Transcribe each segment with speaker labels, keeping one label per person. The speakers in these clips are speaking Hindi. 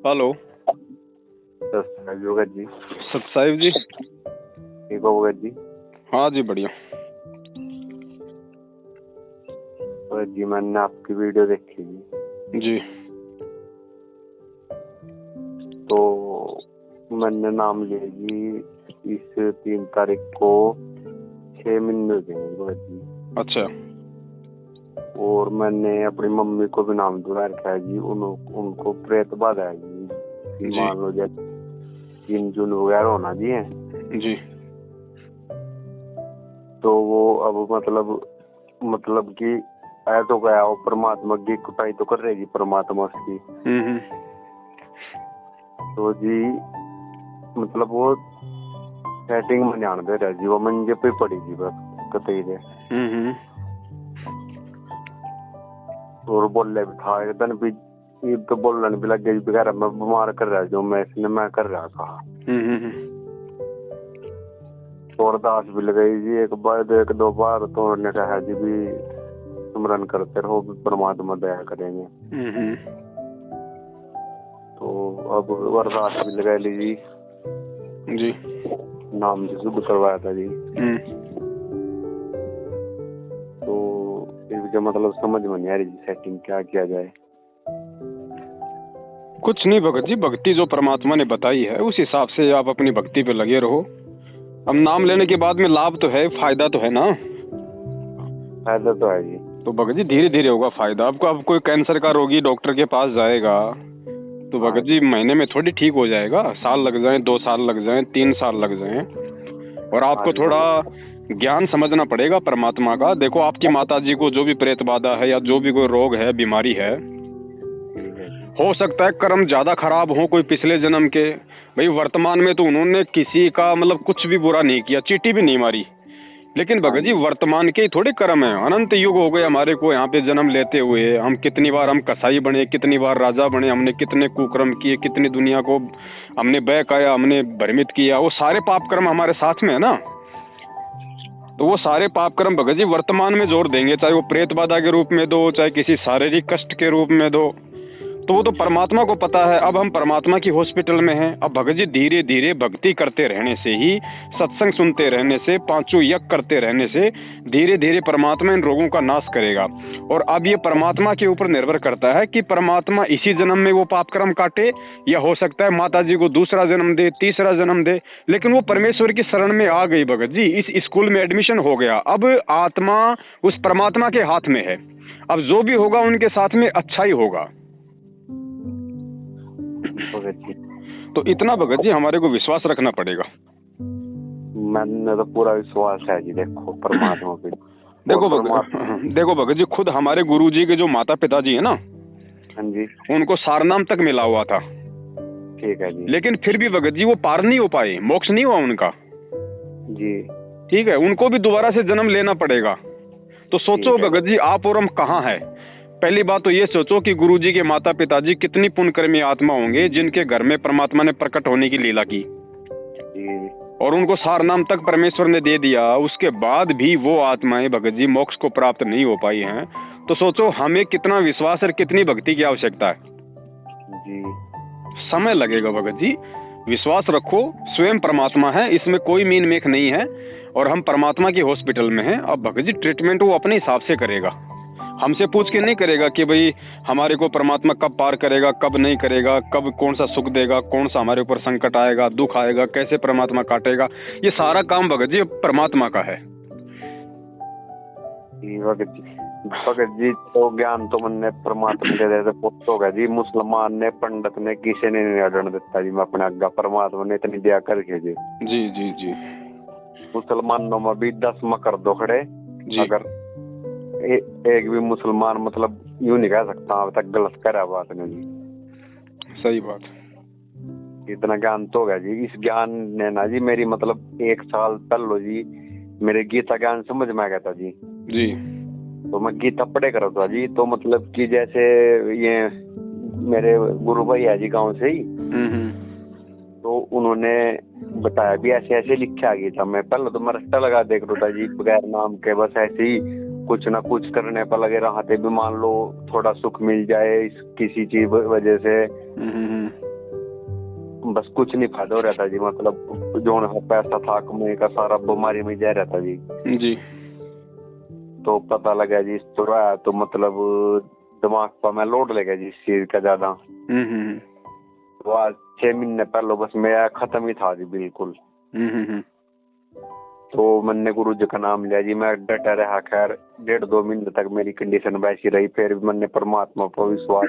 Speaker 1: हेलो
Speaker 2: योगा जी।
Speaker 1: सतसाहिब जी।
Speaker 2: ठीक हो भगत जी?
Speaker 1: हाँ जी बढ़िया।
Speaker 2: भगत जी मैंने आपकी वीडियो देखी
Speaker 1: जी।
Speaker 2: तो मैंने नाम लिया जी इस 3 तारीख को 6 महीने हो गए भगत जी।
Speaker 1: अच्छा।
Speaker 2: और मैंने अपनी मम्मी को भी नाम दिला रखा है जी। उनको प्रेत बाधा है जी। मान लो जैसे 3 जून वगैरह होना जी है
Speaker 1: जी।
Speaker 2: तो वो अब मतलब कि आया तो गया वो परमात्मा की कुटाई तो कर रहेगी परमात्मा उसकी। तो जी मतलब वो सेटिंग में ध्यान दे रहा जी। वो मंजे पे पड़ी जी बस कतई दे। और बोले भी था एक दिन भी तो बोलने भी लग गई बगैर मैं बीमार कर रहा जो मैं कर रहा था। और दास भी लगाई जी एक दो बार तो उन्होंने कहा जी भी सुमरन करते रहो परमात्मा दया करेंगे। तो अब वरदास भी लगा ली
Speaker 1: जी।
Speaker 2: नाम से शुद्ध करवाया था जी। तो इसका मतलब समझ में नहीं आ रही जी सेटिंग क्या किया जाए।
Speaker 1: कुछ नहीं भगत जी, भक्ति जो परमात्मा ने बताई है उस हिसाब से आप अपनी भक्ति पे लगे रहो। अब नाम लेने के बाद में लाभ तो है, फायदा तो है ना।
Speaker 2: फायदा तो है जी।
Speaker 1: तो भगत जी धीरे धीरे होगा फायदा आपको। अब कोई कैंसर का रोगी डॉक्टर के पास जाएगा तो भगत जी महीने में थोड़ी ठीक हो जाएगा। साल लग जाए, 2 साल लग जाए, 3 साल लग जाए। और आपको थोड़ा ज्ञान समझना पड़ेगा परमात्मा का। देखो आपकी माता जी को जो भी प्रेत बाधा है या जो भी कोई रोग है, बीमारी है, हो सकता है कर्म ज्यादा खराब हो कोई पिछले जन्म के। भाई वर्तमान में तो उन्होंने किसी का मतलब कुछ भी बुरा नहीं किया, चींटी भी नहीं मारी। लेकिन भगत जी वर्तमान के ही थोड़े कर्म है। अनंत युग हो गए हमारे को यहाँ पे जन्म लेते हुए। हम कितनी बार हम कसाई बने, कितनी बार राजा बने, हमने कितने कुकर्म किए, कितनी दुनिया को हमने बहकाया, हमने भ्रमित किया। वो सारे पाप कर्म हमारे साथ में है ना। तो वो सारे पाप कर्म भगत जी वर्तमान में जोड़ देंगे, चाहे वो प्रेत बाधा के रूप में दो, चाहे किसी शारीरिक कष्ट के रूप में दो। तो वो तो परमात्मा को पता है। अब हम परमात्मा की हॉस्पिटल में हैं। अब भगत जी धीरे धीरे भक्ति करते रहने से ही, सत्संग सुनते रहने से, 5 यज्ञ करते रहने से धीरे धीरे परमात्मा इन रोगों का नाश करेगा। और अब ये परमात्मा के ऊपर निर्भर करता है कि परमात्मा इसी जन्म में वो पाप कर्म काटे या हो सकता है माता जी को दूसरा जन्म दे, तीसरा जन्म दे। लेकिन वो परमेश्वर की शरण में आ गई भगत जी। इस स्कूल में एडमिशन हो गया। अब आत्मा उस परमात्मा के हाथ में है। अब जो भी होगा उनके साथ में अच्छा ही होगा। तो इतना भगत जी हमारे को विश्वास रखना पड़ेगा।
Speaker 2: मैंने तो पूरा विश्वास है जी। देखो परमात्मा पे
Speaker 1: देखो भगत जी खुद हमारे गुरुजी के जो माता पिता जी है ना,
Speaker 2: हाँ जी,
Speaker 1: उनको सारनाम तक मिला हुआ था।
Speaker 2: ठीक है जी।
Speaker 1: लेकिन फिर भी भगत जी वो पार नहीं हो पाए, मोक्ष नहीं हुआ उनका
Speaker 2: जी।
Speaker 1: ठीक है, उनको भी दोबारा से जन्म लेना पड़ेगा। तो सोचो भगत जी आप और हम कहाँ है। पहली बात तो ये सोचो कि गुरुजी के माता पिताजी कितनी पुण्यकर्मी आत्मा होंगे जिनके घर में परमात्मा ने प्रकट होने की लीला की और उनको सारनाम तक परमेश्वर ने दे दिया। उसके बाद भी वो आत्माएं भगत जी मोक्ष को प्राप्त नहीं हो पाई हैं। तो सोचो हमें कितना विश्वास और कितनी भक्ति की आवश्यकता है
Speaker 2: जी।
Speaker 1: समय लगेगा भगत जी, विश्वास रखो। स्वयं परमात्मा है, इसमें कोई मीन मेख नहीं है। और हम परमात्मा की हॉस्पिटल में हैं। अब भगत जी ट्रीटमेंट वो अपने हिसाब से करेगा, हमसे पूछ के नहीं करेगा कि भाई हमारे को परमात्मा कब पार करेगा, कब नहीं करेगा, कब कौन सा सुख देगा, कौन सा हमारे ऊपर संकट आएगा, दुख आएगा, कैसे परमात्मा काटेगा। ये सारा काम भगत जी परमात्मा का है।
Speaker 2: भगत जी तो ज्ञान तो मैंने परमात्मा दे देते होगा जी। मुसलमान ने, पंडित ने, किसी ने नहीं अड़न देता जी। मैं अपने आज्ञा परमात्मा ने इतनी दया करके जी।
Speaker 1: जी जी जी।
Speaker 2: मुसलमानों में भी 10 में कर दो खड़े। अगर एक भी मुसलमान मतलब यूं नहीं कह सकता अब तक गलत करा बात ने जी।
Speaker 1: सही बात।
Speaker 2: इतना ज्ञान तो होगा जी। इस ज्ञान ने ना जी मेरी मतलब 1 साल पहले जी मेरे गीता ज्ञान समझ में आ गया था जी। तो मैं गीता पढ़े कर था जी। तो मतलब कि जैसे ये मेरे गुरु भाई है जी गाँव से ही, तो उन्होंने बताया भी ऐसे ऐसे लिखा गीता में। पहले तो मैं रट्टा लगा देख रहा था जी बगैर नाम के, बस ऐसे ही कुछ ना कुछ करने पर लगे रहते भी मान लो थोड़ा सुख मिल जाए किसी चीज वजह से। बस कुछ नहीं फायदा हो रहा था जी, मतलब जो पैसा था कमाने का सारा बीमारी में जा रहा था जी।
Speaker 1: जी।
Speaker 2: तो पता लगा जी इस तरह, तो मतलब दिमाग पर मैं लोड लगा जी इस चीज का ज्यादा। तो आज 6 महीने पहले बस मैं खत्म ही था जी बिल्कुल। तो मैंने गुरु जी का नाम लिया जी, मैं डटा रहा। खैर 1.5-2 महीने तक मेरी कंडीशन वैसी रही, फिर मैंने परमात्मा पर विश्वास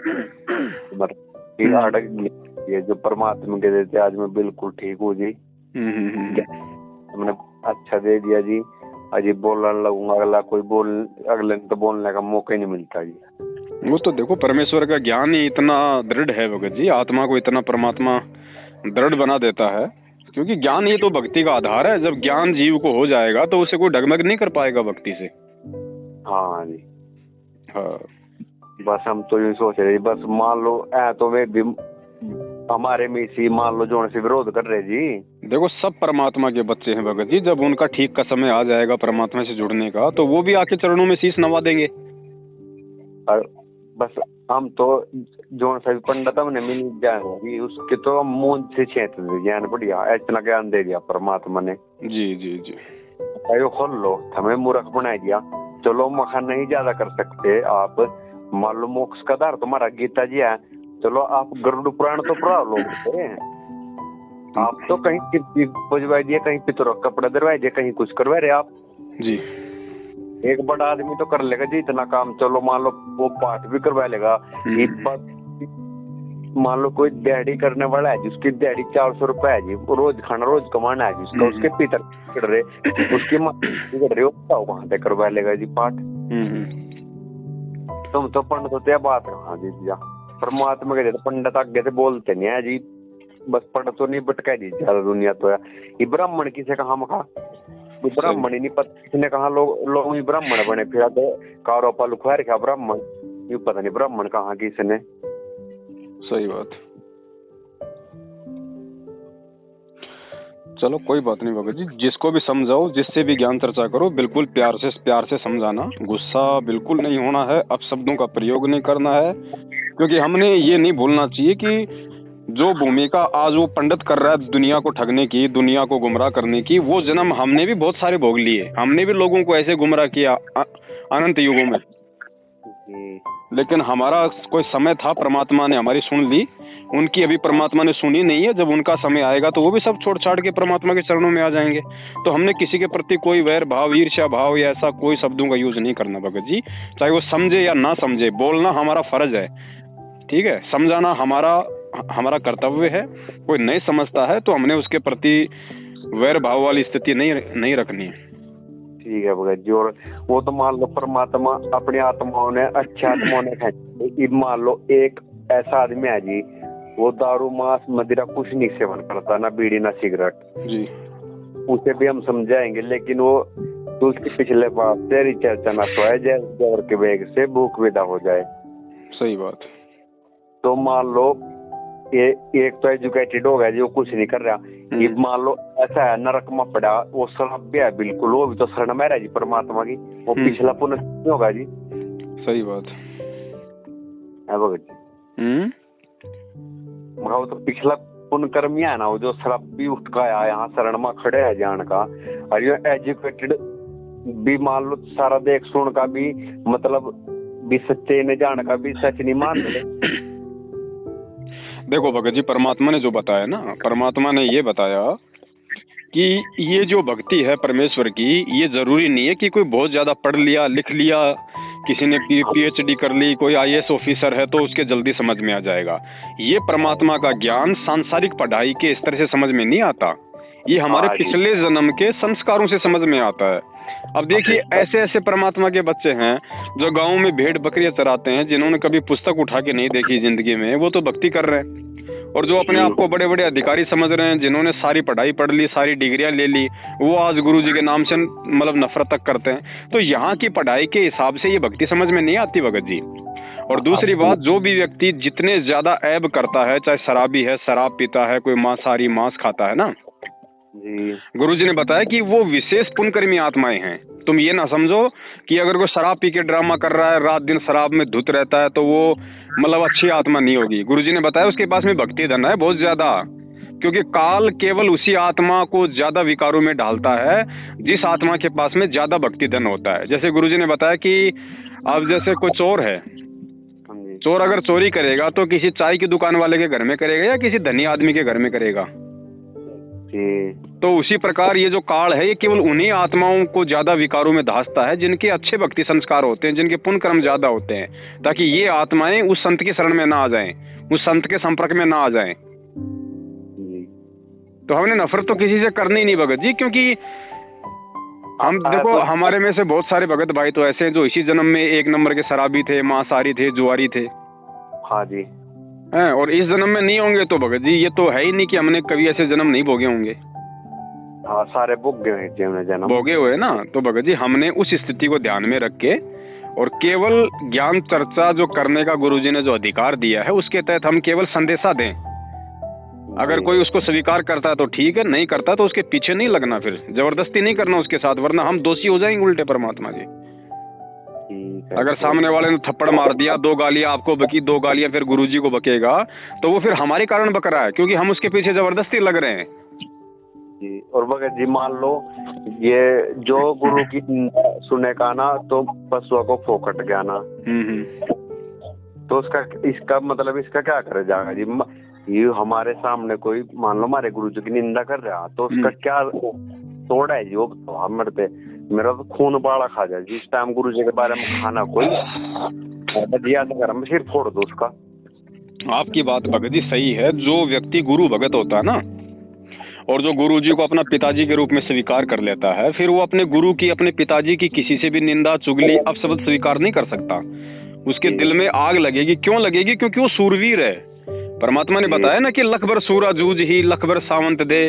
Speaker 2: अड़ग ये जो परमात्मा के देते आज मैं बिल्कुल ठीक हूँ जी। मैंने अच्छा दे दिया जी, अजी बोलने लगूंगा अगला कोई अगले तो बोलने का मौका ही नहीं मिलता जी।
Speaker 1: वो तो देखो परमेश्वर का ज्ञान ही इतना दृढ़ है भगत जी, आत्मा को इतना परमात्मा दृढ़ बना देता है, क्योंकि ज्ञान ही तो भक्ति का आधार है। जब ज्ञान जीव को हो जाएगा तो उसे कोई डगमग नहीं कर पाएगा भक्ति से।
Speaker 2: हाँ जी।
Speaker 1: हाँ
Speaker 2: बस हम तो यूँ सोच रहे बस मान लो तो वे भी हमारे में इसी मान लो जो से विरोध कर रहे जी।
Speaker 1: देखो सब परमात्मा के बच्चे हैं भगत जी, जब उनका ठीक का समय आ जाएगा परमात्मा से जुड़ने का तो वो भी आके चरणों में शीश नवा देंगे।
Speaker 2: और बस हम तो जो सभी पंडित हमने मिल जाएंगे उसके तो मुंह से छेद ज्ञान बढ़िया इतना ज्ञान दे दिया परमात्मा ने।
Speaker 1: जी जी जी।
Speaker 2: अयो खोल लो हमें मूर्ख बना दिया। चलो मखा नहीं ज्यादा कर सकते आप, मान लो मोक्ष का आधार तुम्हारा गीता जी है, चलो आप गरुड़ पुराण तो पढ़ा लो। आप तो कहीं बजवाई दिए, कहीं पितरों कपड़ा दरवाए दिए, कहीं कुछ करवा रहे आप
Speaker 1: जी।
Speaker 2: एक बड़ा आदमी तो कर लेगा जी इतना काम। चलो मान लो वो पाठ भी करवा लेगा। मान लो कोई दिहाड़ी करने वाला है जिसकी दिहाड़ी 400 रुपए है जी, रोज खाना रोज कमाना है जिसका, उसके पितर बिगड़ रहे, उसकी माँ बिगड़ रही, वहां से करवा लेगा जी पाठ। तुम तो पंडित होते हैं बात कहा जी भैया, परमात्मा के पंडित आगे से बोलते नहीं है जी, बस पंडित तो नहीं भटका दी ज्यादा दुनिया तो है। ये ब्राह्मण किसे कहा मखा, ब्राह्मण ही नहीं पता किसने कहा लोग ब्राह्मण बने, फिर कारो पालू खुआ रखा ब्राह्मण, ये पता नहीं ब्राह्मण कहा किसने।
Speaker 1: सही बात। चलो कोई बात नहीं भगत जी, जिसको भी समझाओ जिससे भी ज्ञान चर्चा करो बिल्कुल प्यार से समझाना, गुस्सा बिल्कुल नहीं होना है, अपशब्दों का प्रयोग नहीं करना है, क्योंकि हमने ये नहीं भूलना चाहिए कि जो भूमिका आज वो पंडित कर रहा है दुनिया को ठगने की, दुनिया को गुमराह करने की, वो जन्म हमने भी बहुत सारे भोग लिए। हमने भी लोगों को ऐसे गुमराह किया अनंत युगों में, लेकिन हमारा कोई समय था, परमात्मा ने हमारी सुन ली, उनकी अभी परमात्मा ने सुनी नहीं है। जब उनका समय आएगा तो वो भी सब छोड़ छाड़ के परमात्मा के चरणों में आ जाएंगे। तो हमने किसी के प्रति कोई वैर भाव, ईर्ष्या भाव या ऐसा कोई शब्दों का यूज नहीं करना भगत जी, चाहे वो समझे या ना समझे। बोलना हमारा फर्ज है, ठीक है, समझाना हमारा कर्तव्य है। कोई नहीं समझता है तो हमने उसके प्रति वैर भाव वाली स्थिति नहीं रखनी है।
Speaker 2: ठीक है भगत जी। और वो तो मान लो परमात्मा अपनी आत्माओं ने अच्छी आत्माओं ने मान लो एक ऐसा आदमी है जी, वो दारू मांस मदिरा कुछ नहीं सेवन करता, ना बीड़ी ना सिगरेट
Speaker 1: जी,
Speaker 2: उसे भी हम समझाएंगे, लेकिन वो उसके पिछले बात तेरी चर्चा ना सोए जाए, जोर के वेग से भूख विदा हो जाए।
Speaker 1: सही बात।
Speaker 2: तो मान लो ये एक तो एजुकेटेड हो गया जी, वो कुछ नहीं कर रहा, ये मान लो ऐसा है नरक में पड़ा, वो सभ्य है बिल्कुल, वो भी तो शरण में रहा जी परमात्मा की, वो पिछला पुण्य नहीं होगा जी।
Speaker 1: सही बात
Speaker 2: है भगत जी। वो तो पिछला पुण्य कर्म है ना, वो जो शराब भी उठ का आया यहाँ शरण में खड़े है जान का, और ये एजुकेटेड भी मान लो सारा देख सुन का भी मतलब भी सच्चे ने जान का भी सच नहीं मान रहे।
Speaker 1: देखो भगत जी, परमात्मा ने जो बताया ना, परमात्मा ने ये बताया कि ये जो भक्ति है परमेश्वर की, ये जरूरी नहीं है कि कोई बहुत ज्यादा पढ़ लिया लिख लिया, किसी ने PhD कर ली, कोई IAS ऑफिसर है तो उसके जल्दी समझ में आ जाएगा। ये परमात्मा का ज्ञान सांसारिक पढ़ाई के स्तर से समझ में नहीं आता, ये हमारे पिछले जन्म के संस्कारों से समझ में आता है। अब देखिए ऐसे ऐसे परमात्मा के बच्चे हैं जो गाँव में भेड़ बकरियां चराते हैं, जिन्होंने कभी पुस्तक उठा के नहीं देखी जिंदगी में, वो तो भक्ति कर रहे हैं। और जो अपने आप को बड़े बड़े अधिकारी समझ रहे हैं, जिन्होंने सारी पढ़ाई पढ़ ली, सारी डिग्रियां ले ली, वो आज गुरु जी के नाम से मतलब नफरत तक करते हैं। तो यहाँ की पढ़ाई के हिसाब से ये भक्ति समझ में नहीं आती भगत जी। और दूसरी बात, जो भी व्यक्ति जितने ज्यादा ऐब करता है, चाहे शराबी है, शराब पीता है, कोई मांसाहारी मांस खाता है ना, गुरु जी ने बताया कि वो विशेष पुण्यकर्मी आत्माएं हैं। तुम ये ना समझो कि अगर कोई शराब पी के ड्रामा कर रहा है, रात दिन शराब में धुत रहता है, तो वो मतलब अच्छी आत्मा नहीं होगी। गुरु जी ने बताया उसके पास में भक्ति धन है बहुत ज्यादा, क्योंकि काल केवल उसी आत्मा को ज्यादा विकारों में डालता है जिस आत्मा के पास में ज्यादा भक्ति धन होता है। जैसे गुरुजी ने बताया कि अब जैसे कोई चोर है, चोर अगर चोरी करेगा तो किसी चाय की दुकान वाले के घर में करेगा या किसी धनी आदमी के घर में करेगा। तो उसी प्रकार ये जो काल है ये केवल उन्हीं आत्माओं को ज्यादा विकारों में धांसता है जिनके अच्छे भक्ति संस्कार होते हैं, जिनके पुण्य कर्म ज्यादा होते हैं, ताकि ये आत्माएं उस संत की शरण में ना आ जाएं, उस संत के संपर्क में ना आ जाएं। तो हमने नफरत तो किसी से करनी ही नहीं भगत जी, क्योंकि हम देखो हमारे में से बहुत सारे भगत भाई तो ऐसे हैं जो इसी जन्म में एक नंबर के शराबी थे, मांसाहारी थे, जुआरी थे।
Speaker 2: हाँ जी।
Speaker 1: हैं, और इस जन्म में नहीं होंगे तो भगत जी ये तो है ही नहीं कि हमने कभी ऐसे जन्म नहीं भोगे होंगे।
Speaker 2: हाँ, सारे भोगे हुए जन्म
Speaker 1: भोगे हुए ना। तो भगत जी हमने उस स्थिति को ध्यान में रख के और केवल ज्ञान चर्चा जो करने का गुरुजी ने जो अधिकार दिया है उसके तहत हम केवल संदेशा दें। अगर कोई उसको स्वीकार करता है तो ठीक है, नहीं करता तो उसके पीछे नहीं लगना, फिर जबरदस्ती नहीं करना उसके साथ, वरना हम दोषी हो जाएंगे उल्टे परमात्मा जी। अगर सामने वाले ने थप्पड़ मार दिया, 2 गालियां आपको बकी, 2 गालियां फिर गुरुजी को बकेगा, तो वो फिर हमारे कारण बक रहा है क्योंकि हम उसके पीछे जबरदस्ती लग रहे हैं।
Speaker 2: और भगत जी मान लो ये जो गुरु की सुने का ना तो पशुओं को फोकट गया ना, तो इसका मतलब इसका क्या करे जाएगा जी। ये हमारे सामने कोई मान लो हमारे गुरु जी की निंदा कर रहा तो उसका क्या तोड़ा है जी, वो तो मरते मेरा तो खून बाड़ा खा जाए जी। इस टाइम गुरु जी के बारे में खाना कोई दिया तो मैं सिर फोड़ दो उसका।
Speaker 1: आपकी बात भगत जी सही है। जो व्यक्ति गुरु भगत होता है ना और जो गुरु जी को अपना पिताजी के रूप में स्वीकार कर लेता है, फिर वो अपने गुरु की, अपने पिताजी की किसी से भी निंदा, चुगली, अपशब्द स्वीकार नहीं कर सकता। उसके दिल में आग लगेगी। क्यों लगेगी? क्योंकि वो सूरवीर है। परमात्मा ने बताया ना कि लख भर सूरा जूझ ही लख भर सावंत दे,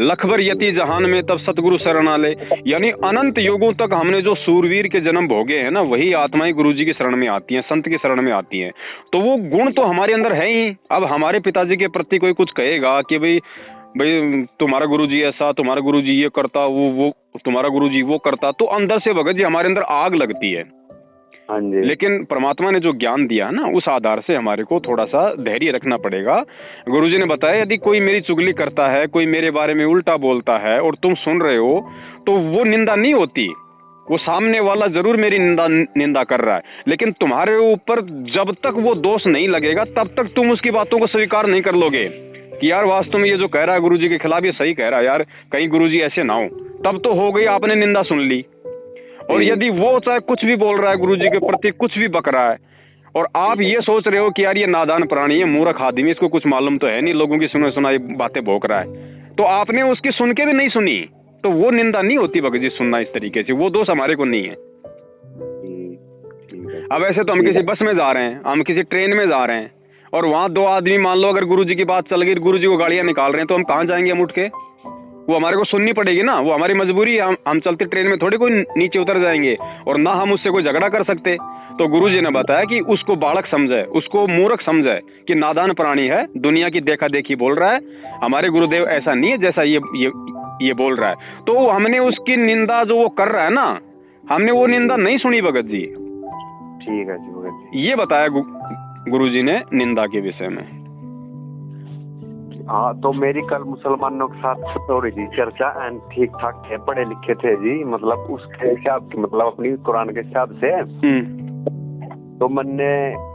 Speaker 1: लख भर यति जहान में तब सतगुरु शरण आले। यानी अनंत युगों तक हमने जो सूरवीर के जन्म भोगे हैं ना, वही आत्माएं गुरु जी की शरण में आती हैं, संत की शरण में आती हैं। तो वो गुण तो हमारे अंदर है ही। अब हमारे पिताजी के प्रति कोई कुछ कहेगा कि भाई तुम्हारा गुरुजी ऐसा, तुम्हारा गुरुजी ये करता, वो तुम्हारा गुरुजी वो करता, तो अंदर से भगत जी हमारे अंदर आग लगती है।
Speaker 2: हाँ जी।
Speaker 1: लेकिन परमात्मा ने जो ज्ञान दिया है ना, उस आधार से हमारे को थोड़ा सा धैर्य रखना पड़ेगा। गुरुजी ने बताया यदि कोई मेरी चुगली करता है, कोई मेरे बारे में उल्टा बोलता है और तुम सुन रहे हो, तो वो निंदा नहीं होती। वो सामने वाला जरूर मेरी निंदा कर रहा है, लेकिन तुम्हारे ऊपर जब तक वो दोष नहीं लगेगा तब तक तुम उसकी बातों को स्वीकार नहीं कर लोगे कि यार वास्तव में ये जो कह रहा है गुरुजी के खिलाफ ये सही कह रहा है, यार कहीं गुरुजी ऐसे ना हो। तब तो हो गई, आपने निंदा सुन ली। और यदि वो चाहे कुछ भी बोल रहा है गुरुजी के प्रति, कुछ भी बक रहा है, और आप ये सोच रहे हो कि यार ये नादान प्राणी है, मूर्ख आदमी, इसको कुछ मालूम तो है नहीं, लोगों की सुने सुनाई बातें भोंक रहा है, तो आपने उसकी सुन के भी नहीं सुनी, तो वो निंदा नहीं होती भगत जी। सुनना इस तरीके से, वो दोष हमारे को नहीं है। अब ऐसे तो हम किसी बस में जा रहे हैं, हम किसी ट्रेन में जा रहे हैं, और वहां 2 आदमी मान लो अगर गुरुजी की बात चल गई, गुरुजी को गालियां निकाल रहे हैं, तो हम कहाँ जाएंगे? हम उठ के, वो हमारे को सुननी पड़ेगी ना, वो हमारी मजबूरी है। हम चलते ट्रेन में थोड़ी कोई नीचे उतर जाएंगे, और ना हम उससे कोई झगड़ा कर सकते। तो गुरुजी ने बताया कि उसको बालक समझे, उसको मूर्ख समझे कि नादान प्राणी है, दुनिया की देखा देखी बोल रहा है, हमारे गुरुदेव ऐसा नहीं है जैसा ये बोल रहा है। तो हमने उसकी निंदा जो वो कर रहा है ना, हमने वो निंदा नहीं सुनी भगत जी।
Speaker 2: ठीक है जी भगत जी।
Speaker 1: ये बताया गुरुजी ने निंदा के विषय में।
Speaker 2: हाँ, तो मेरी कल मुसलमानों के साथ हो रही थी चर्चा, एंड ठीक ठाक थे, पढ़े लिखे थे जी, मतलब उसके हिसाब से, मतलब अपनी कुरान के हिसाब से। तो मैंने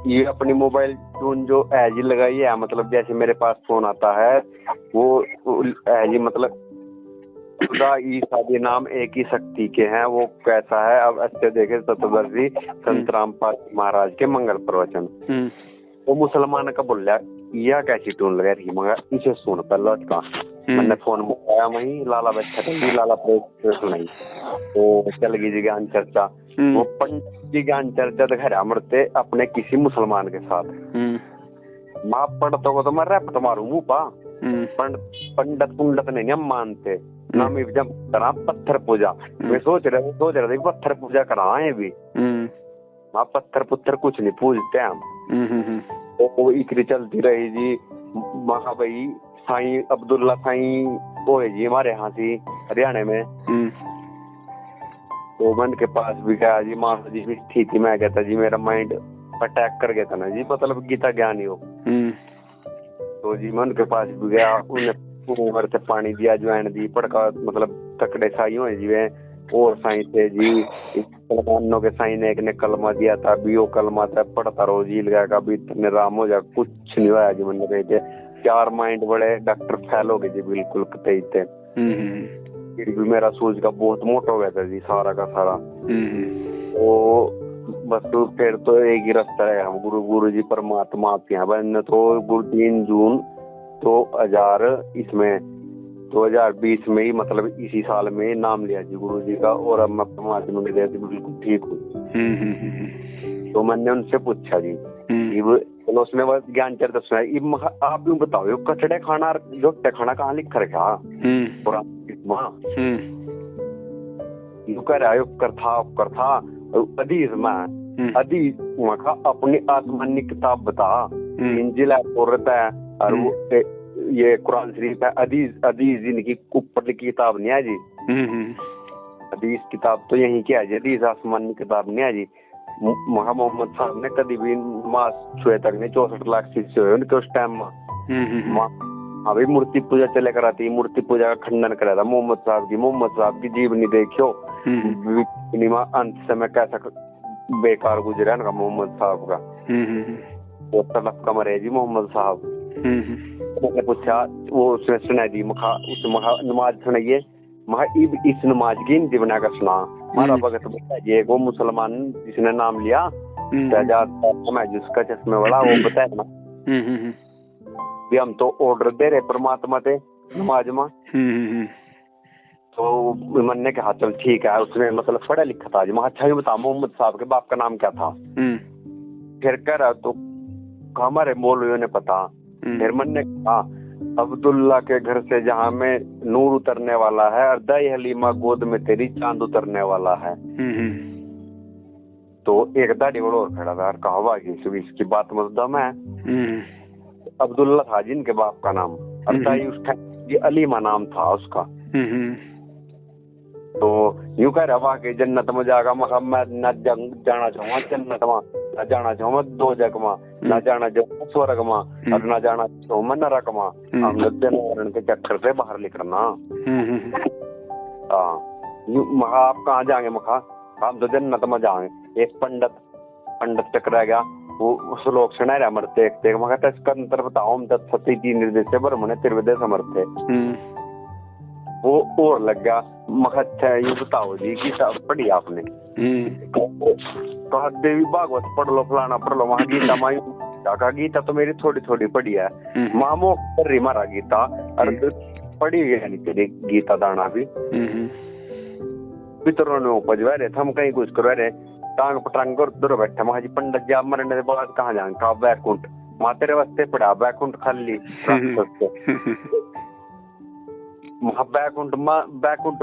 Speaker 2: ये अपनी मोबाइल टून जो है जी लगाई है, मतलब जैसे मेरे पास फोन आता है वो है जी, मतलब खुदा ईसा के नाम एक ही शक्ति के हैं। वो कैसा है? अब अच्छे देखे तत्वदर्शी संत रामपाल महाराज के मंगल प्रवचन। वो मुसलमान का बोल रहा यह कैसी टून लगा रही, मगर इसे सुन पहले का। मैंने फोन मंगाया, वही लाला बैठा लाला सुनाई, तो चल गई जी ज्ञान चर्चा। वो पंडित जी ज्ञान चर्चा दिखा अमरते अपने किसी मुसलमान के साथ। माँ पढ़ता को तो मैं रैपट मारू मुँह पा। पंडित पुंडित नहीं हम मानते ना, मैं जब करा पत्थर पूजा, मैं सोच रहे थे पत्थर पूजा कराए भी। माँ पत्थर पुत्थर कुछ नहीं पूजते हम। तो इकरी चलती रही जी। महा भाई साईं अब्दुल्ला साईं वो है जी हमारे यहाँ से हरियाणा में। तो मन के पास भी गया जी, माँ जी भी थी थी, मैं कहता जी मेरा माइंड अटैक कर गया था ना जी, मतलब गीता ज्ञानी हो। तो जी मन के पास भी गया, उन्हें उमर से पानी दिया, ज्वाइन दी, पड़का मतलब तकड़े साई हुए जी वे और साई थे जी। मुसलमानों के साई ने एक ने कलमा दिया था, भी वो कलमा था पढ़ता रोज ही लगा का भी इतने राम हो जाए, कुछ नहीं हुआ जी। मैंने कहे थे 4 माइंड बड़े डॉक्टर फेल हो गए जी, बिल्कुल कतई थे। फिर भी मेरा सूझ का बहुत मोटा हो गया था जी, सारा का सारा। तो बस तो फिर तो एक ही रास्ता है, हम गुरु जी परमात्मा आपके यहाँ बन। तो 3 जून 2020 में ही मतलब इसी साल में नाम लिया जी गुरु जी का, और अब मैं परमात्मा के दया से बिल्कुल ठीक हूँ। तो मैंने उनसे पूछा जी, चलो उसने वो ज्ञान चरित्र सुनाया, आप यूँ बताओ यो कचड़े खाना जोटे खाना कहाँ लिख रखा यू कह रहा है कर था अदीस में अदीस मखा अपनी आत्मानी किताब बता, इंजिल है है और वो ये कुरान शरीफ है, अदीस इनकी ऊपर की किताब नहीं है जी। हदीस किताब तो यही क्या है जी, हदीस आसमानी किताब नहीं है जी। मोहम्मद साहब ने कभी भी नमाज छुए तक नहीं, 64 लाख शिष्य हुए उनके उस टाइम में। अभी मूर्ति पूजा चले कर आती, मूर्ति पूजा का खंडन करा था मोहम्मद साहब की जीवनी देखियो, अंत समय कैसा बेकार गुजरा ना मोहम्मद साहब का, वो तड़प का मरे जी मोहम्मद साहब। मैंने पूछा, वो उसने सुना दी नमाज सुनाइए, इस नमाज की हिंदी बना कर सुना। हमारा भगत बताइए, वो मुसलमान जिसने नाम लिया जिसका चश्मे वाला, वो बताया ना भी हम तो ऑर्डर दे रहे परमात्मा थे नमाज में। तो मैंने कहा चल ठीक है, उसने मतलब पढ़ा लिखा था जी। मैं अच्छा ही बता मोहम्मद साहब के बाप का नाम क्या था? फिर कह रहा तो हमारे मौलवियों ने पता। फिर मैंने कहा अब्दुल्ला के घर से जहाँ में नूर उतरने वाला है, और दाई हलीमा गोद में तेरी चांद उतरने वाला है। तो एक दाढ़ी वाला और खड़ा था, कहा इसकी बात मतलब है। अब्दुल्ला था जिनके बाप का नाम, और दाई उस टाइम अलीमा नाम था उसका। तो यूं कह रहा वहां के जन्नत में जागा, मैं न जाना चाहूंगा जन्नत में, न जाना चाहूंगा दो जग में, न जाना चाहूंगा स्वर्ग में, और न जाना चाहूंगा नरक में। हम लोग जनवरण के चक्कर से बाहर निकलना। आप कहाँ जाएंगे? मखा हम तो जन्नत में जाएंगे। एक पंडित टकरा गया, वो श्लोक सुना रहा मरते एक मखा तस्कर बताओ हम तत्सती निर्देश से ब्रह्मणे त्रिवेदे समर्थे। वो और लग गया, मखा ये बताओ जी गीता पढ़ी आपने? तो देवी भागवत पढ़ लो, फलाना पढ़ लो। वहाँ गीता माई गीता तो मेरी थोड़ी थोड़ी पढ़ी है, मामो कर रही मारा गीता, और पढ़ी है नहीं तेरी गीता दाना भी। पितरों ने उपज रहे थे, हम कहीं कुछ करवा रहे, टांग पटांग कर दूर बैठा। महा जी पंडित जी आप मरने के बाद कहाँ जाएंगे? कहा बैकुंठ। माँ तेरे वास्ते पड़ा बैकुंठ खाली बैकुंठ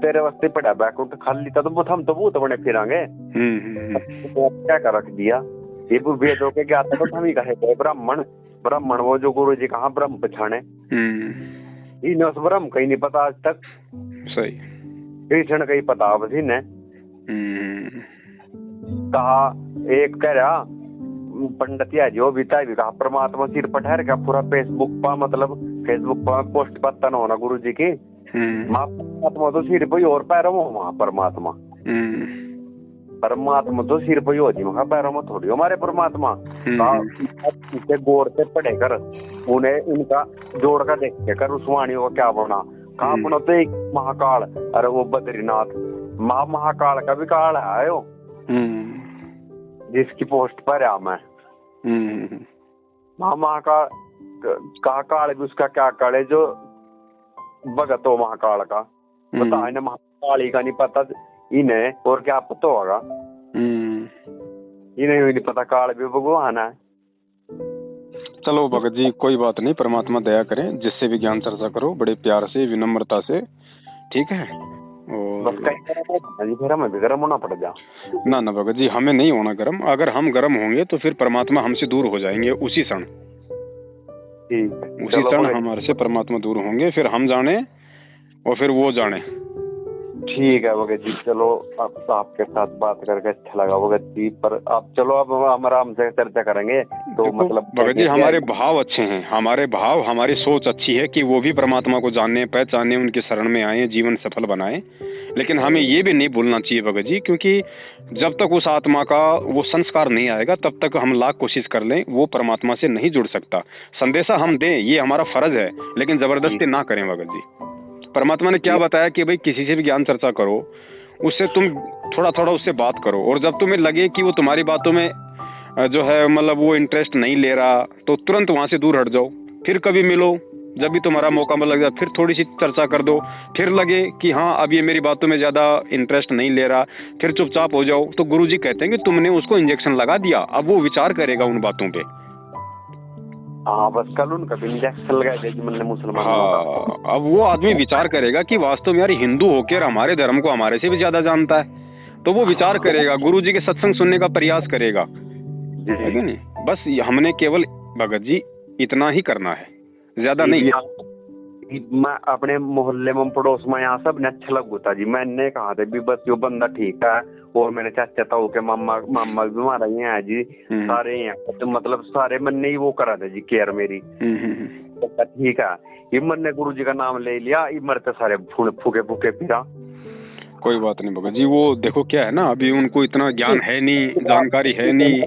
Speaker 2: तेरे वास्ते पड़ा बैकुंठ खाली था, तो हम तो भूत बने फिरांगे। क्या कर रख दिया ये वेदों के ज्ञाता तो हम ही कहे ब्राह्मण वो जो गुरु जी कहाँ ब्रह्म पछाने, इन्हें उस ब्रह्म कहीं नहीं पता आज तक।
Speaker 1: सही
Speaker 2: कृष्ण का ही पता बस इन्हें। कहा एक कह रहा पंडित या जो भी था भी कहा परमात्मा सिर पर ठहर का पूरा फेसबुक पर पोस्ट पता न होना गुरु जी की। परमात्मा तो सिर पर और पैरों में वहाँ परमात्मा तो सिर पर होती वहाँ पैरों में थोड़ी हमारे परमात्मा। उसे गौर से पढ़े कर उन्हें उनका जोड़ का देख कर उस वाणी को क्या बना। कहा अपना तो एक महाकाल, अरे वो बद्रीनाथ महाकाल का भी काल है जिसकी पोस्ट पर है मैं। महाकाल का काल भी उसका क्या काल है जो भगत हो महाकाल का पता है ना, महाकाली का नहीं पता इन्हें और क्या पता होगा। इन्हें भी नहीं पता काल भी भगवान है।
Speaker 1: चलो भगत जी कोई बात नहीं, परमात्मा दया करें, जिससे भी ज्ञान चर्चा करो बड़े प्यार से विनम्रता से, ठीक है। और
Speaker 2: हमें भी गर्म होना पड़ जा
Speaker 1: ना भगत जी, हमें नहीं होना गर्म। अगर हम गर्म होंगे तो फिर परमात्मा हमसे दूर हो जाएंगे उसी क्षण। उसी क्षण हमारे से परमात्मा दूर होंगे, फिर हम जाने और फिर वो जाने।
Speaker 2: ठीक है भगत जी, चलो अब आपके साथ बात करके अच्छा लगा भगत जी। पर आप चलो अब हम आराम से चर्चा करेंगे। तो मतलब
Speaker 1: भगत जी हमारे भाव अच्छे हैं, हमारे भाव, हमारी सोच अच्छी है कि वो भी परमात्मा को जानने, पहचाने, उनके शरण में आए, जीवन सफल बनाए। लेकिन हमें ये भी नहीं भूलना चाहिए भगत जी, क्योंकि जब तक उस आत्मा का वो संस्कार नहीं आएगा तब तक हम लाख कोशिश कर लें, वो परमात्मा से नहीं जुड़ सकता। संदेशा हम दें, ये हमारा फर्ज है, लेकिन जबरदस्ती ना करें भगत जी। परमात्मा ने क्या बताया कि भाई किसी से भी ज्ञान चर्चा करो, उससे तुम थोड़ा थोड़ा उससे बात करो, और जब तुम्हें लगे कि वो तुम्हारी बातों में जो है मतलब वो इंटरेस्ट नहीं ले रहा, तो तुरंत वहां से दूर हट जाओ। फिर कभी मिलो, जब भी तुम्हारा मौका लग जाए फिर थोड़ी सी चर्चा कर दो। फिर लगे कि हाँ अब ये मेरी बातों में ज्यादा इंटरेस्ट नहीं ले रहा, फिर चुपचाप हो जाओ। तो गुरुजी कहते हैं कि तुमने उसको इंजेक्शन लगा दिया, अब वो विचार करेगा उन बातों पे।
Speaker 2: हाँ बस कल उनका इंजेक्शन लगा दिया मैंने मुसलमान।
Speaker 1: हाँ, अब वो आदमी विचार करेगा कि वास्तव में यार हिंदू होकर हमारे धर्म को हमारे से भी ज्यादा जानता है, तो वो विचार करेगा, गुरुजी के सत्संग सुनने का प्रयास करेगा, है कि नहीं। बस हमने केवल भगत जी इतना ही करना है, ज्यादा नहीं।
Speaker 2: मैं अपने मोहल्ले में पड़ोस में यहाँ सब ने अच्छा लगता जी, मैंने कहा था भी बस जो बंदा ठीक है, और मेरे चाचा ताऊ के मामा भी बीमार हैं जी, सारे हैं, तो मतलब सारे मन ने ही वो करा था जी केयर मेरी। ठीक है, ये मन ने गुरु जी का नाम ले लिया, ये मरते सारे फूके फूके फिरा।
Speaker 1: कोई बात नहीं भगत जी, वो देखो क्या है ना, अभी उनको इतना ज्ञान है नहीं, जानकारी है नहीं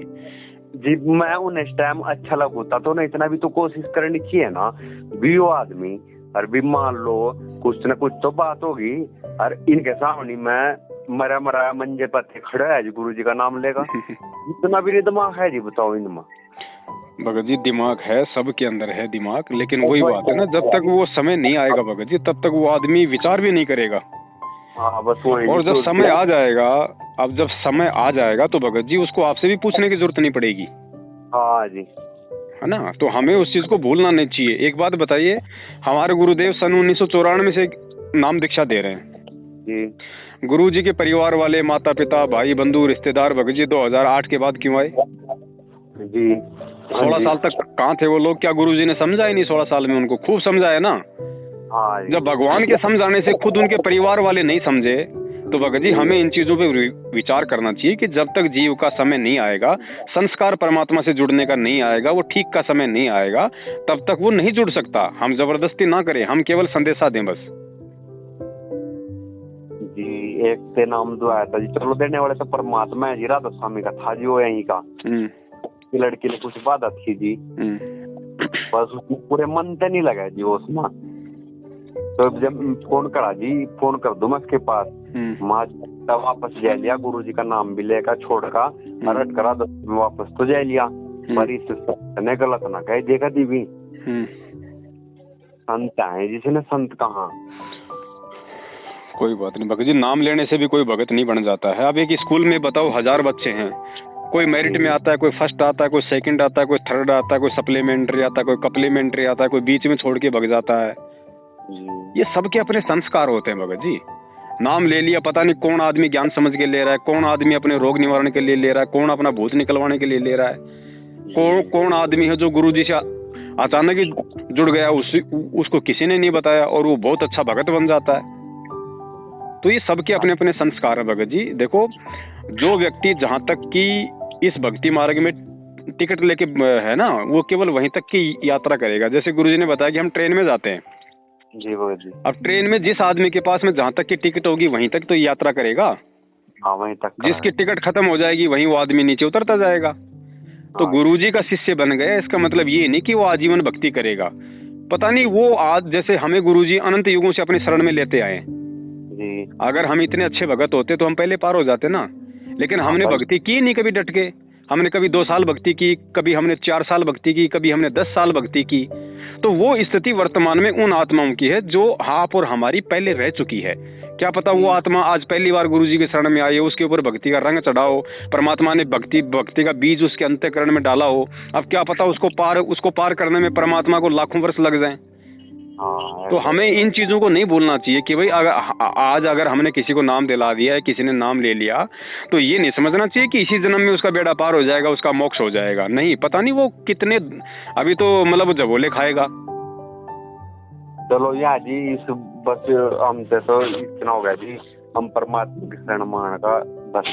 Speaker 2: जी। मैं उन इस टाइम अच्छा लगता तो ना, इतना भी तो कोशिश करनी चाहिए ना भी। वो आदमी और भी मान लो कुछ न कुछ तो बात होगी, और इनके सामने मैं मरा मंजे पत्ते खड़ा है जी, गुरु जी का नाम लेगा। इतना भी नहीं दिमाग है जी, बताओ इनमें।
Speaker 1: भगत जी दिमाग है, सबके अंदर है दिमाग, लेकिन वही बात है ना, जब तक वो समय नहीं आएगा भगत जी तब तक वो आदमी विचार भी नहीं करेगा।
Speaker 2: हाँ बस वही।
Speaker 1: और जब समय आ जाएगा, अब जब समय आ जाएगा तो भगत जी उसको आपसे भी पूछने की जरूरत नहीं पड़ेगी।
Speaker 2: हाँ जी,
Speaker 1: है ना। तो हमें उस चीज को भूलना नहीं चाहिए। एक बात बताइए, हमारे गुरुदेव सन 1994 से नाम दीक्षा दे रहे हैं जी। गुरु जी के परिवार वाले, माता पिता, भाई बंधु, रिश्तेदार भगत जी 2008 के बाद क्यों आए
Speaker 2: जी?
Speaker 1: 16 साल तक कहाँ थे वो लोग? क्या गुरु जी ने समझा ही नहीं? 16 साल में उनको खूब समझाया ना। जब भगवान के समझाने से खुद उनके परिवार वाले नहीं समझे, तो भगत जी हमें इन चीजों पे विचार करना चाहिए कि जब तक जीव का समय नहीं आएगा, संस्कार परमात्मा से जुड़ने का नहीं आएगा, वो ठीक का समय नहीं आएगा, तब तक वो नहीं जुड़ सकता। हम जबरदस्ती ना करें, हम केवल संदेशा दें बस
Speaker 2: जी। एक से नाम जो आया था जी, चलो देने वाले तो परमात्मा है जी, राधा स्वामी का था जी, वो यहीं का। लड़की ने कुछ बात थी जी, बस उसको पूरे मन से नहीं लगा जी उसमें। तो जब फोन करा जी, फोन कर दो मैं उसके पास, तब वापस जा लिया, गुरु जी का नाम भी लेकर छोड़ का अरट करा, 10 में वापस तो जा लिया। पर इस ने गलत ना कहे, देखा दीवी संत है जिसने संत कहा।
Speaker 1: कोई बात नहीं भगत जी, नाम लेने से भी कोई भगत नहीं बन जाता है। अब एक स्कूल में बताओ 1000 बच्चे हैं, कोई मेरिट में आता है, कोई फर्स्ट आता है, कोई सेकंड आता है, कोई थर्ड आता है, कोई सप्लीमेंट्री आता है, कोई कप्लीमेंट्री आता है, कोई बीच में छोड़ के भग जाता है। ये सबके अपने संस्कार होते हैं भगत जी। नाम ले लिया, पता नहीं कौन आदमी ज्ञान समझ के ले रहा है, कौन आदमी अपने रोग निवारण के लिए ले रहा है, कौन अपना भूत निकलवाने के लिए ले रहा है, कौन आदमी है जो गुरु जी से अचानक ही जुड़ गया, उसको किसी ने नहीं बताया और वो बहुत अच्छा भगत बन जाता है। तो ये सबके अपने अपने संस्कार है भगत जी। देखो, जो व्यक्ति जहाँ तक कि इस भक्ति मार्ग में टिकट लेके है ना, वो केवल वहीं तक की यात्रा करेगा। जैसे गुरुजी ने बताया कि हम ट्रेन में जाते हैं
Speaker 2: जी भगत जी,
Speaker 1: अब ट्रेन में जिस आदमी के पास में जहाँ तक की टिकट होगी वहीं तक तो यात्रा करेगा।
Speaker 2: हाँ वहीं तक।
Speaker 1: जिसकी टिकट खत्म हो जाएगी वहीं वो आदमी नीचे उतरता जाएगा। तो गुरुजी का शिष्य बन गया, इसका मतलब ये नहीं कि वो आजीवन भक्ति करेगा। पता नहीं वो आज जैसे हमें गुरुजी अनंत युगों से अपनी शरण में लेते आए जी। अगर हम इतने अच्छे भगत होते तो हम पहले पार हो जाते ना। लेकिन हमने भक्ति की नहीं कभी डट के। हमने कभी 2 साल भक्ति की, कभी हमने 4 साल भक्ति की, कभी हमने 10 साल भक्ति की। तो वो स्थिति वर्तमान में उन आत्माओं की है जो आप और हमारी पहले रह चुकी है। क्या पता वो आत्मा आज पहली बार गुरुजी के शरण में आई हो, उसके ऊपर भक्ति का रंग चढ़ाओ, परमात्मा ने भक्ति का बीज उसके अंतःकरण में डाला हो। अब क्या पता उसको पार करने में परमात्मा को लाखों वर्ष लग जाएं। तो हमें इन चीजों को नहीं भूलना चाहिए कि भाई आज अगर हमने किसी को नाम दिला दिया है, किसी ने नाम ले लिया, तो ये नहीं समझना चाहिए कि इसी जन्म में उसका बेड़ा पार हो जाएगा, उसका मोक्ष हो जाएगा। नहीं, पता नहीं वो कितने अभी तो मतलब जबोले खाएगा।
Speaker 2: चलो यार जी, इस बस हमसे तो इतना हो गया जी। हम परमात्मा की शरण मान का बस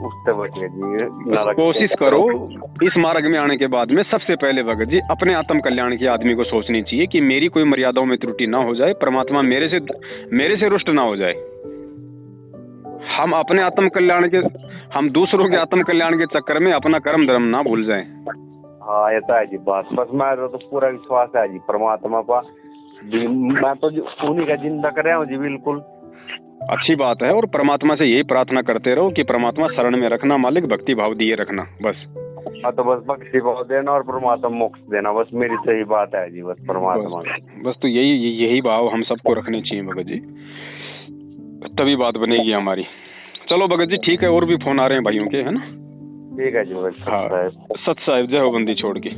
Speaker 2: उससे बचे जी।
Speaker 1: बस कोशिश करो इस मार्ग में आने के बाद में सबसे पहले भगत जी अपने आत्म कल्याण की आदमी को सोचनी चाहिए कि मेरी कोई मर्यादाओं में त्रुटि ना हो जाए, परमात्मा मेरे से रुष्ट ना हो जाए। हम अपने आत्म कल्याण के, हम दूसरों के आत्म कल्याण के चक्कर में अपना कर्म धर्म ना भूल जाएं।
Speaker 2: हाँ ऐसा है जी बात। बस मेरा तो पूरा विश्वास है जी परमात्मा का, मैं तो उन्हीं का जिंदा कर रहा हूँ जी। बिल्कुल
Speaker 1: अच्छी बात है। और परमात्मा से यही प्रार्थना करते रहो कि परमात्मा शरण में रखना, मालिक भक्ति भाव दिए रखना बस।
Speaker 2: हाँ तो बस भक्ति भाव देना और परमात्मा मोक्ष देना, बस मेरी सही बात है जी। बस परमात्मा
Speaker 1: बस तो यही भाव हम सबको रखने चाहिए भगत जी, तभी बात बनेगी हमारी। चलो भगत जी ठीक है, और भी फोन आ रहे हैं भाइयों के, है ना?
Speaker 2: ठीक है जी।
Speaker 1: हाँ सत साहिब, जय हो बंदी छोड़ के।